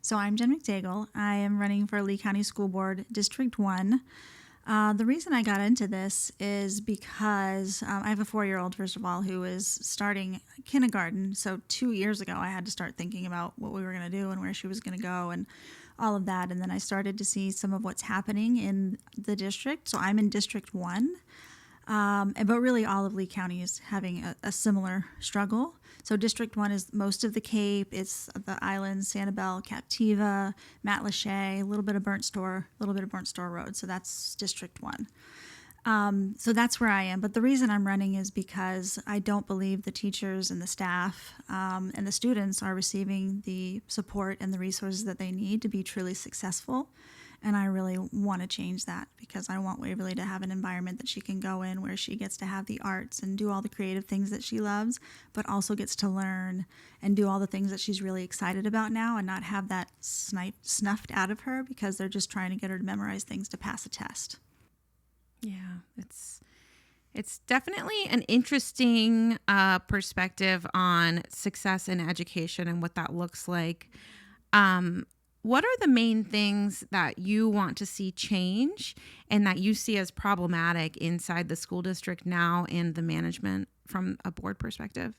So I'm Jenn McDaigle. I am running for Lee County School Board District 1. The reason I got into this is because I have a 4-year-old, first of all, who is starting kindergarten. So 2 years ago, I had to start thinking about what we were going to do and where she was going to go and all of that. And then I started to see some of what's happening in the district. So I'm in District 1. But really all of Lee County is having a similar struggle. So District 1 is most of the Cape. It's the islands, Sanibel, Captiva, Matlacha, a little bit of Burnt Store Road. So that's District 1. So that's where I am. But the reason I'm running is because I don't believe the teachers and the staff and the students are receiving the support and the resources that they need to be truly successful. And I really want to change that because I want Waverly to have an environment that she can go in where she gets to have the arts and do all the creative things that she loves, but also gets to learn and do all the things that she's really excited about now and not have that snuffed out of her because they're just trying to get her to memorize things to pass a test. Yeah, it's definitely an interesting perspective on success in education and what that looks like. What are the main things that you want to see change and that you see as problematic inside the school district now and the management from a board perspective?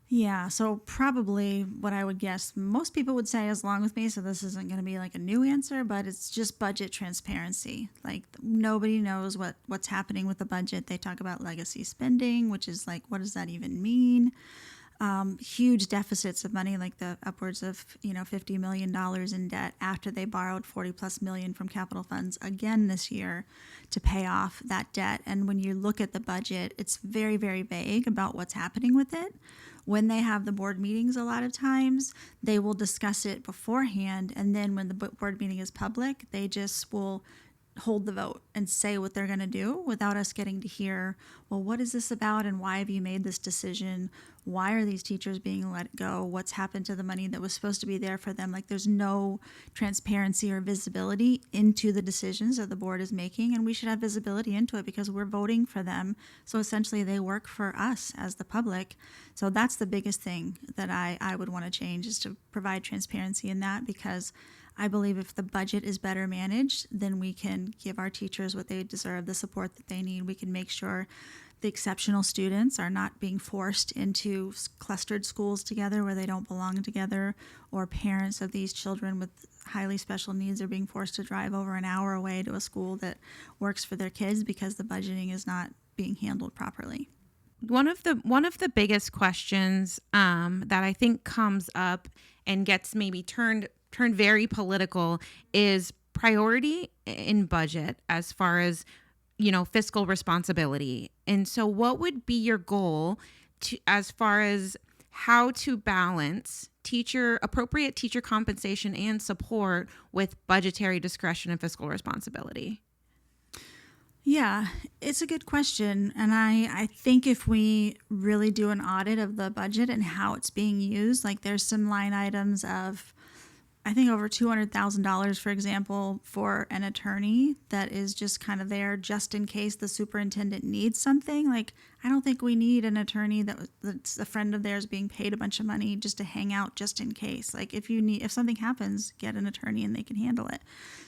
Yeah, so probably what I would guess most people would say is along with me, so this isn't going to be like a new answer, but it's just budget transparency. Like nobody knows what's happening with the budget. They talk about legacy spending, which is like, what does that even mean? Huge deficits of money, like the upwards of $50 million in debt after they borrowed 40 plus million from capital funds again this year to pay off that debt. And when you look at the budget, it's very, very vague about what's happening with it. When they have the board meetings, a lot of times they will discuss it beforehand, and then when the board meeting is public, they just will hold the vote and say what they're going to do without us getting to hear, well, what is this about and why have you made this decision? Why are these teachers being let go? What's happened to the money that was supposed to be there for them? Like there's no transparency or visibility into the decisions that the board is making, and we should have visibility into it because we're voting for them. So essentially they work for us as the public. So that's the biggest thing that I would want to change, is to provide transparency in that, because I believe if the budget is better managed, then we can give our teachers what they deserve, the support that they need. We can make sure the exceptional students are not being forced into clustered schools together where they don't belong together, or parents of these children with highly special needs are being forced to drive over an hour away to a school that works for their kids because the budgeting is not being handled properly. One of the biggest questions that I think comes up and gets maybe turned very political is priority in budget as far as fiscal responsibility. And so what would be your goal as far as how to balance appropriate teacher compensation and support with budgetary discretion and fiscal responsibility? Yeah, it's a good question. And I think if we really do an audit of the budget and how it's being used, like there's some line items of, I think over $200,000, for example, for an attorney that is just kind of there just in case the superintendent needs something. Like, I don't think we need an attorney that's a friend of theirs being paid a bunch of money just to hang out just in case. Like, if something happens, get an attorney and they can handle it.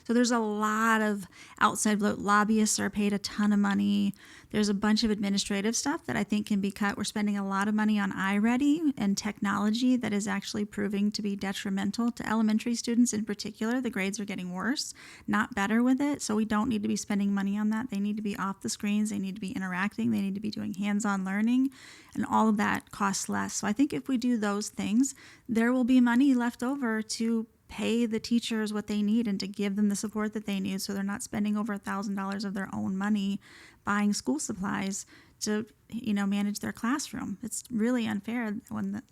So there's a lot of outside lobbyists are paid a ton of money. There's a bunch of administrative stuff that I think can be cut. We're spending a lot of money on iReady and technology that is actually proving to be detrimental to elementary students in particular. The grades are getting worse, not better with it. So we don't need to be spending money on that. They need to be off the screens. They need to be interacting. They need to be doing hands-on learning, and all of that costs less. So I think if we do those things, there will be money left over to pay the teachers what they need and to give them the support that they need, so they're not spending over $1,000 of their own money buying school supplies to manage their classroom. It's really unfair when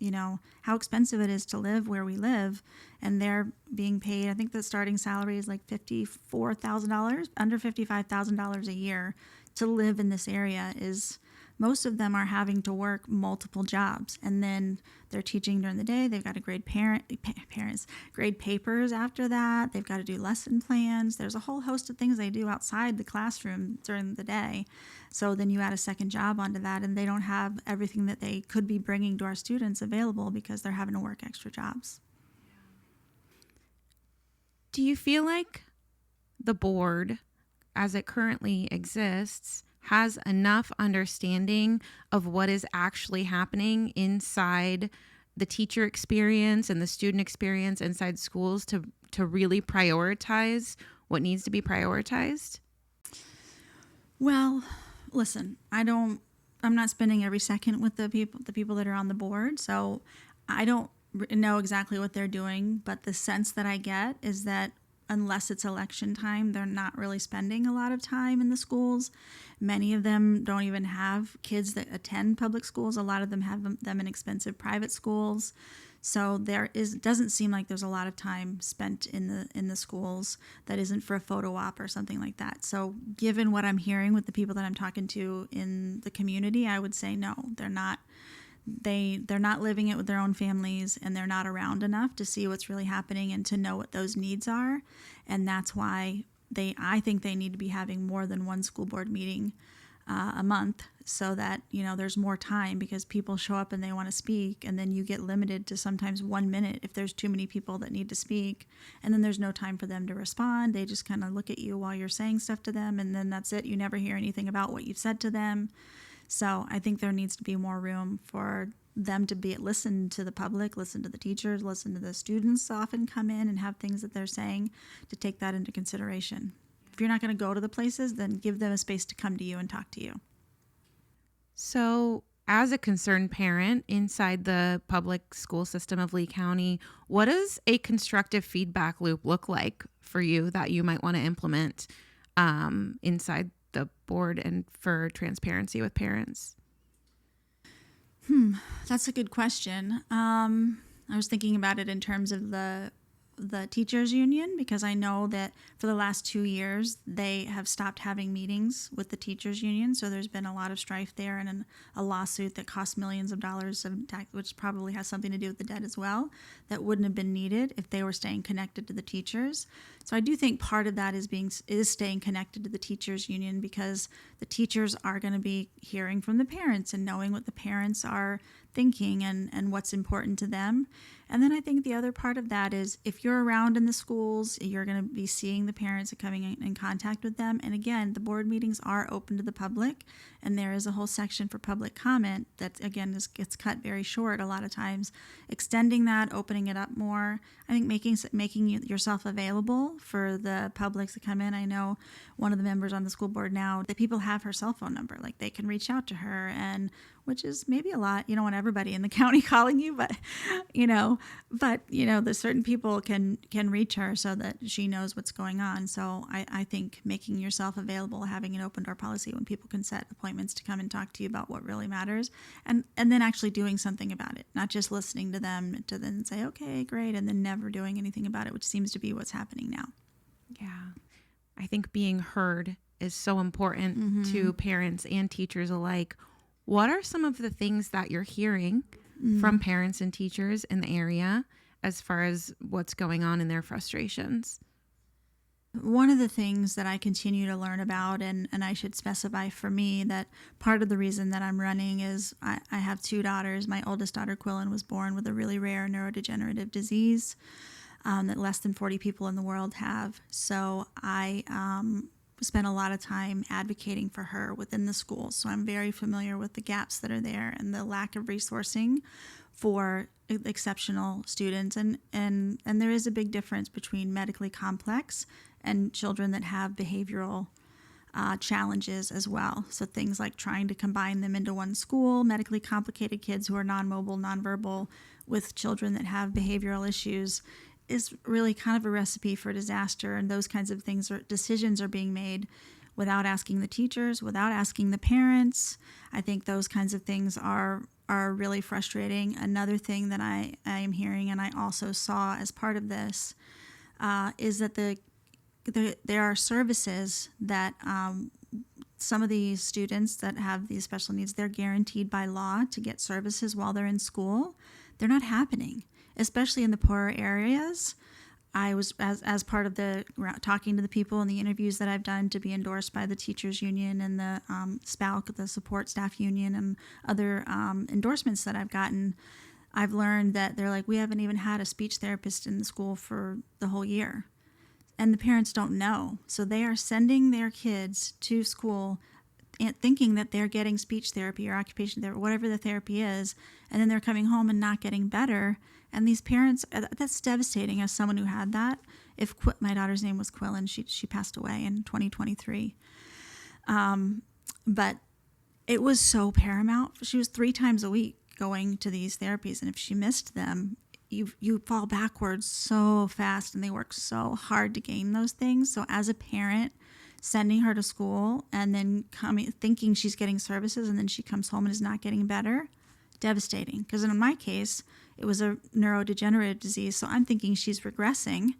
how expensive it is to live where we live, and they're being paid, I think the starting salary is like $54,000, under $55,000 a year to live in this area. Most of them are having to work multiple jobs, and then they're teaching during the day. They've got to grade grade papers after that. They've got to do lesson plans. There's a whole host of things they do outside the classroom during the day. So then you add a second job onto that, and they don't have everything that they could be bringing to our students available because they're having to work extra jobs. Do you feel like the board, as it currently exists, has enough understanding of what is actually happening inside the teacher experience and the student experience inside schools to really prioritize what needs to be prioritized? Well, listen, I'm not spending every second with the people that are on the board, so I don't know exactly what they're doing, but the sense that I get is that unless it's election time, they're not really spending a lot of time in the schools. Many of them don't even have kids that attend public schools. A lot of them have them in expensive private schools. So doesn't seem like there's a lot of time spent in the schools that isn't for a photo op or something like that. So given what I'm hearing with the people that I'm talking to in the community, I would say no, they're not. They're not living it with their own families, and they're not around enough to see what's really happening and to know what those needs are. And that's why I think they need to be having more than one school board meeting a month, so that there's more time, because people show up and they want to speak, and then you get limited to sometimes 1 minute if there's too many people that need to speak, and then there's no time for them to respond. They just kind of look at you while you're saying stuff to them, and then that's it. You never hear anything about what you've said to them. So I think there needs to be more room for them to listen to the public, listen to the teachers, listen to the students often come in and have things that they're saying, to take that into consideration. If you're not going to go to the places, then give them a space to come to you and talk to you. So, as a concerned parent inside the public school system of Lee County, what does a constructive feedback loop look like for you that you might want to implement inside the board and for transparency with parents? That's a good question. I was thinking about it in terms of the teachers union, because I know that for the last 2 years they have stopped having meetings with the teachers union. So there's been a lot of strife there, and a lawsuit that cost millions of dollars of tax, which probably has something to do with the debt as well, that wouldn't have been needed if they were staying connected to the teachers. So I do think part of that is staying connected to the teachers union, because the teachers are going to be hearing from the parents and knowing what the parents are thinking and what's important to them. And then I think the other part of that is, if you're around in the schools, you're going to be seeing the parents and coming in contact with them. And again, the board meetings are open to the public, and there is a whole section for public comment that, again, gets cut very short a lot of times. Extending that, opening it up more. I think making yourself available for the public to come in. I know one of the members on the school board now, that people have her cell phone number, like they can reach out to her, and which is maybe a lot. You don't want everybody in the county calling you, but the certain people can reach her so that she knows what's going on. So I think making yourself available, having an open door policy when people can set appointments to come and talk to you about what really matters, and then actually doing something about it, not just listening to them to then say, okay, great, and then never doing anything about it, which seems to be what's happening now. Yeah. I think being heard is so important to parents and teachers alike. What are some of the things that you're hearing from parents and teachers in the area as far as what's going on in their frustrations? One of the things that I continue to learn about, and I should specify for me that part of the reason that I'm running is I have 2 daughters. My oldest daughter, Quillen, was born with a really rare neurodegenerative disease that less than 40 people in the world have. So I spent a lot of time advocating for her within the schools. So I'm very familiar with the gaps that are there and the lack of resourcing for exceptional students. And there is a big difference between medically complex and children that have behavioral challenges as well. So things like trying to combine them into one school, medically complicated kids who are non-mobile, nonverbal, with children that have behavioral issues, is really kind of a recipe for disaster. And those kinds of things, or decisions, are being made without asking the teachers, without asking the parents. I think those kinds of things are really frustrating. Another thing that I am hearing, and I also saw as part of this, is that there are services that some of these students that have these special needs, they're guaranteed by law to get services while they're in school. They're not happening, especially in the poorer areas. I was, as part of the talking to the people and the interviews that I've done to be endorsed by the teachers union and the SPALC, the support staff union, and other endorsements that I've gotten, I've learned that they're like, we haven't even had a speech therapist in the school for the whole year. and the parents don't know. So they are sending their kids to school and thinking that they're getting speech therapy or occupation therapy, whatever the therapy is, and then they're coming home and not getting better. And these parents, that's devastating as someone who had that. If my daughter's name was Quill, and she passed away in 2023. But it was so paramount. She was 3 times a week going to these therapies, and if she missed them, you fall backwards so fast, and they work so hard to gain those things. So as a parent, sending her to school and then coming thinking she's getting services, and then she comes home and is not getting better, devastating. Because in my case, it was a neurodegenerative disease, so I'm thinking she's regressing,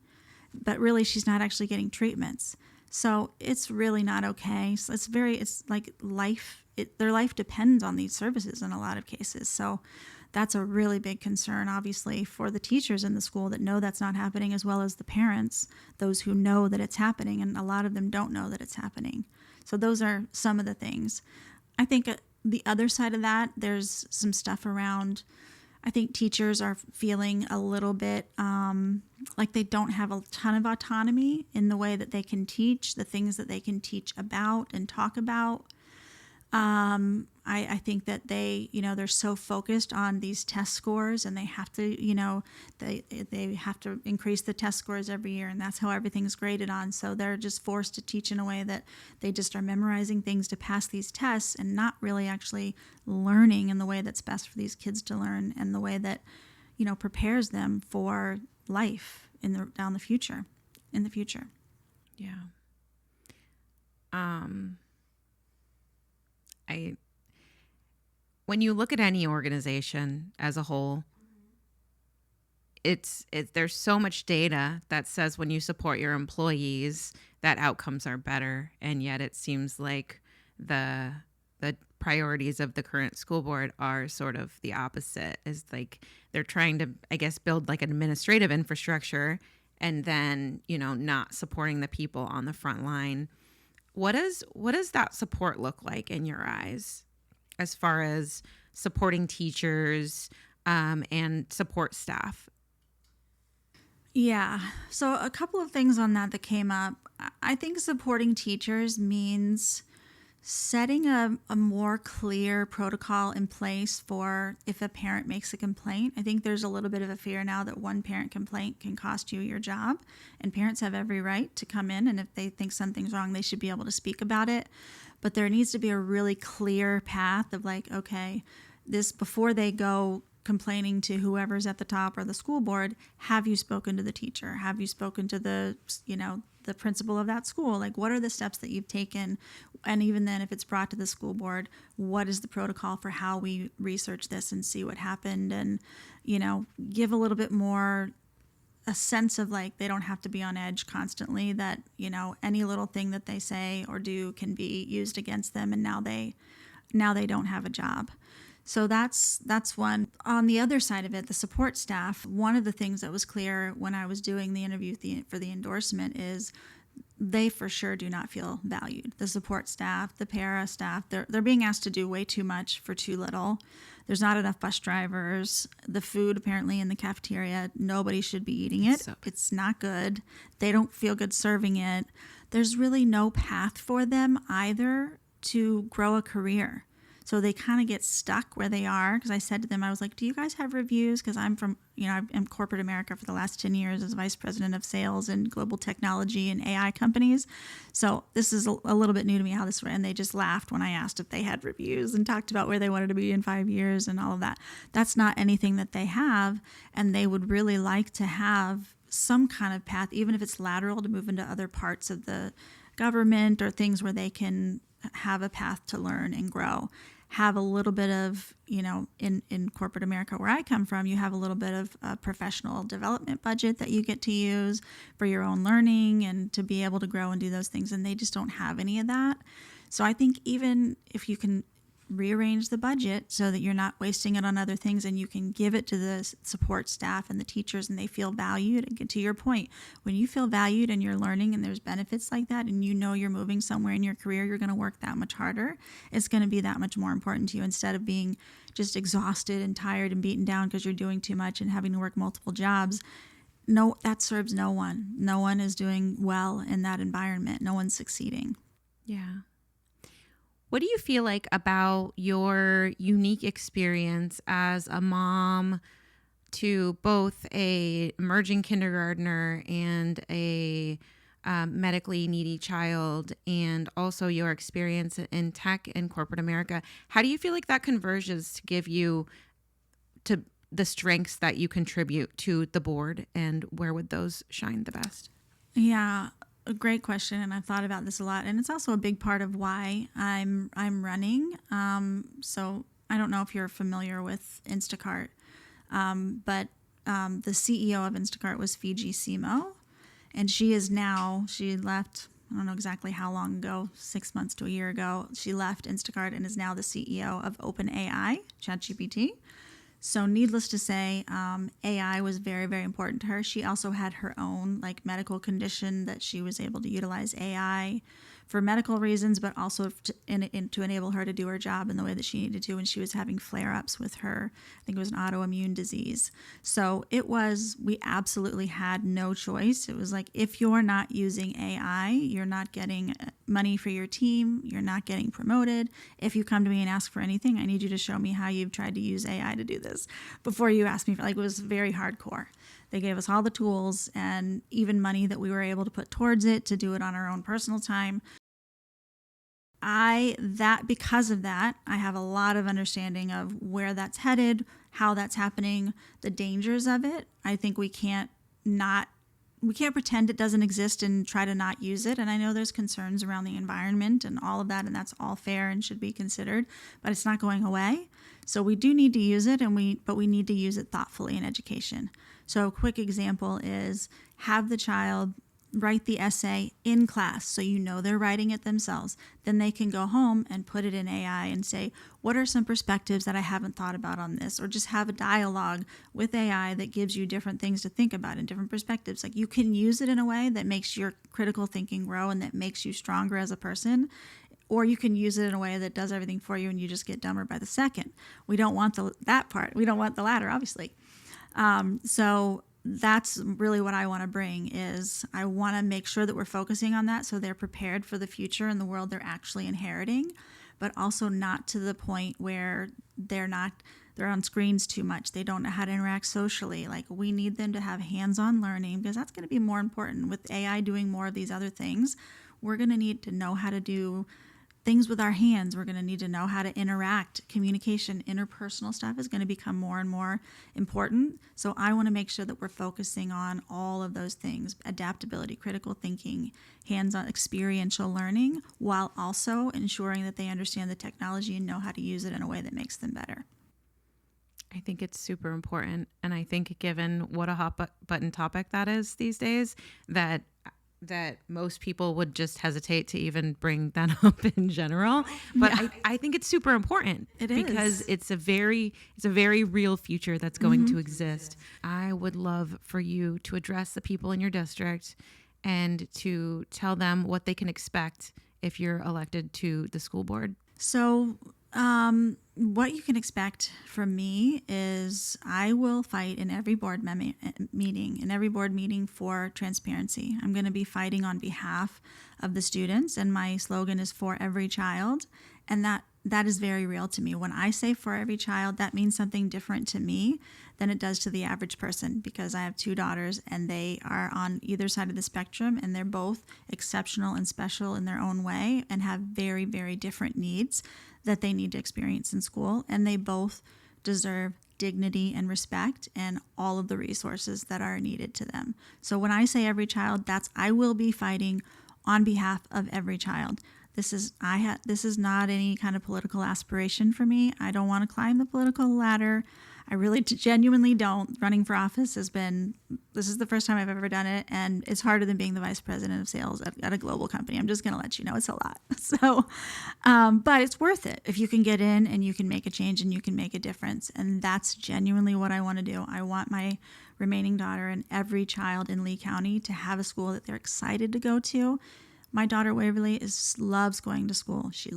but really she's not actually getting treatments. So it's really not okay. So it's like life. Their life depends on these services in a lot of cases. So that's a really big concern, obviously, for the teachers in the school that know that's not happening, as well as the parents, those who know that it's happening, and a lot of them don't know that it's happening. So those are some of the things. I think the other side of that, there's some stuff around, I think teachers are feeling a little bit like they don't have a ton of autonomy in the way that they can teach, the things that they can teach about and talk about. I think that they're so focused on these test scores, and they have to, they have to increase the test scores every year, and that's how everything's graded on. So they're just forced to teach in a way that they just are memorizing things to pass these tests and not really actually learning in the way that's best for these kids to learn, and the way that, prepares them for life in the future. Yeah. When you look at any organization as a whole, there's so much data that says when you support your employees, that outcomes are better, and yet it seems like the priorities of the current school board are sort of the opposite. Is like they're trying to, I guess, build like an administrative infrastructure, and then not supporting the people on the front line. What does that support look like in your eyes, as far as supporting teachers and support staff? Yeah. So a couple of things on that came up. I think supporting teachers means setting a more clear protocol in place for if a parent makes a complaint. I think there's a little bit of a fear now that one parent complaint can cost you your job, and parents have every right to come in, and if they think something's wrong, they should be able to speak about it. But there needs to be a really clear path of like, okay, this, before they go complaining to whoever's at the top or the school board, have you spoken to the teacher? Have you spoken to the principal of that school? Like, what are the steps that you've taken? And even then, if it's brought to the school board, what is the protocol for how we research this and see what happened? And, give a little bit more a sense of like they don't have to be on edge constantly, that, any little thing that they say or do can be used against them, and now they don't have a job. So that's one. On the other side of it, the support staff, one of the things that was clear when I was doing the interview for the endorsement is they for sure do not feel valued. The support staff, the para staff, they're being asked to do way too much for too little. There's not enough bus drivers. The food apparently in the cafeteria, nobody should be eating it. It's not good. They don't feel good serving it. There's really no path for them either to grow a career. So they kind of get stuck where they are. Because I said to them, I was like, do you guys have reviews? Because I'm from, I'm in corporate America for the last 10 years as vice president of sales in global technology and AI companies. So this is a little bit new to me how this, and they just laughed when I asked if they had reviews and talked about where they wanted to be in 5 years and all of that. That's not anything that they have. And they would really like to have some kind of path, even if it's lateral, to move into other parts of the government or things where they can have a path to learn and grow. Have a little bit of, in corporate America where I come from, you have a little bit of a professional development budget that you get to use for your own learning and to be able to grow and do those things. And they just don't have any of that. So I think even if you can rearrange the budget so that you're not wasting it on other things, and you can give it to the support staff and the teachers and they feel valued. And to your point, when you feel valued and you're learning and there's benefits like that, and you're moving somewhere in your career, you're going to work that much harder. It's going to be that much more important to you, instead of being just exhausted and tired and beaten down because you're doing too much and having to work multiple jobs. no, that serves no one. No one is doing well in that environment. No one's succeeding. Yeah. What do you feel like about your unique experience as a mom to both a emerging kindergartner and a medically needy child, and also your experience in tech and corporate America? How do you feel like that converges to give you to the strengths that you contribute to the board, and where would those shine the best? Yeah, a great question, and I've thought about this a lot, and it's also a big part of why I'm running. So I don't know if you're familiar with Instacart, but the CEO of Instacart was Fiji Simo, and she left. I don't know exactly how long ago, 6 months to a year ago. She left Instacart and is now the CEO of OpenAI, ChatGPT. So needless to say, AI was very, very important to her. She also had her own like medical condition that she was able to utilize AI for medical reasons, but also to enable her to do her job in the way that she needed to when she was having flare-ups with her, I think it was an autoimmune disease. So we absolutely had no choice. It was like, if you're not using AI, you're not getting money for your team, you're not getting promoted. If you come to me and ask for anything, I need you to show me how you've tried to use AI to do this before you ask me for, like, it was very hardcore. They gave us all the tools and even money that we were able to put towards it to do it on our own personal time. Because of that, I have a lot of understanding of where that's headed, how that's happening, the dangers of it. I think we can't pretend it doesn't exist and try to not use it. And I know there's concerns around the environment and all of that, and that's all fair and should be considered, but it's not going away. So we do need to use it, but we need to use it thoughtfully in education. So a quick example is have the child write the essay in class so you know they're writing it themselves. Then they can go home and put it in AI and say, what are some perspectives that I haven't thought about on this? Or just have a dialogue with AI that gives you different things to think about and different perspectives. Like, you can use it in a way that makes your critical thinking grow and that makes you stronger as a person. Or you can use it in a way that does everything for you and you just get dumber by the second. We don't want that part. We don't want the latter, obviously. So that's really what I want to bring is I want to make sure that we're focusing on that so they're prepared for the future and the world they're actually inheriting, but also not to the point where they're on screens too much. They don't know how to interact socially. Like, we need them to have hands-on learning, because that's going to be more important. With AI doing more of these other things, we're going to need to know how to do things with our hands. We're going to need to know how to interact. Communication, interpersonal stuff is going to become more and more important. So I want to make sure that we're focusing on all of those things: adaptability, critical thinking, hands-on experiential learning, while also ensuring that they understand the technology and know how to use it in a way that makes them better. I think it's super important. And I think, given what a hot button topic that is these days, that most people would just hesitate to even bring that up in general. But yeah. I think it's super important. It is. Because it's a very real future that's going to exist. I would love for you to address the people in your district and to tell them what they can expect if you're elected to the school board. So what you can expect from me is I will fight in every board meeting for transparency. I'm going to be fighting on behalf of the students, and my slogan is for every child. And that is very real to me. When I say for every child, that means something different to me than it does to the average person, because I have 2 daughters and they are on either side of the spectrum, and they're both exceptional and special in their own way and have very, very different needs that they need to experience in school. And they both deserve dignity and respect and all of the resources that are needed to them. So when I say every child, I will be fighting on behalf of every child. This is not any kind of political aspiration for me. I don't want to climb the political ladder. I really genuinely don't. Running for office this is the first time I've ever done it, and it's harder than being the vice president of sales at a global company. I'm just going to let you know it's a lot. So, but it's worth it if you can get in and you can make a change and you can make a difference. And that's genuinely what I want to do. I want my remaining daughter and every child in Lee County to have a school that they're excited to go to. My daughter Waverly loves going to school. She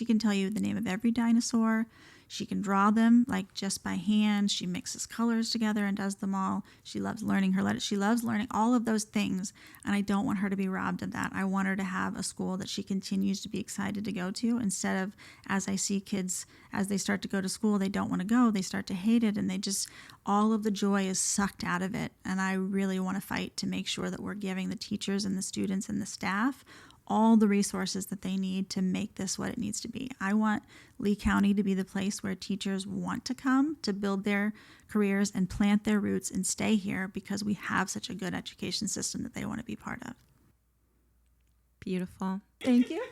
can tell you the name of every dinosaur. She can draw them like just by hand. She mixes colors together and does them all. She loves learning her letters. She loves learning all of those things. And I don't want her to be robbed of that. I want her to have a school that she continues to be excited to go to, instead of, as I see kids, as they start to go to school, they don't want to go. They start to hate it, and they just, all of the joy is sucked out of it. And I really want to fight to make sure that we're giving the teachers and the students and the staff all the resources that they need to make this what it needs to be. I want Lee County to be the place where teachers want to come to build their careers and plant their roots and stay here, because we have such a good education system that they want to be part of. Beautiful. Thank you.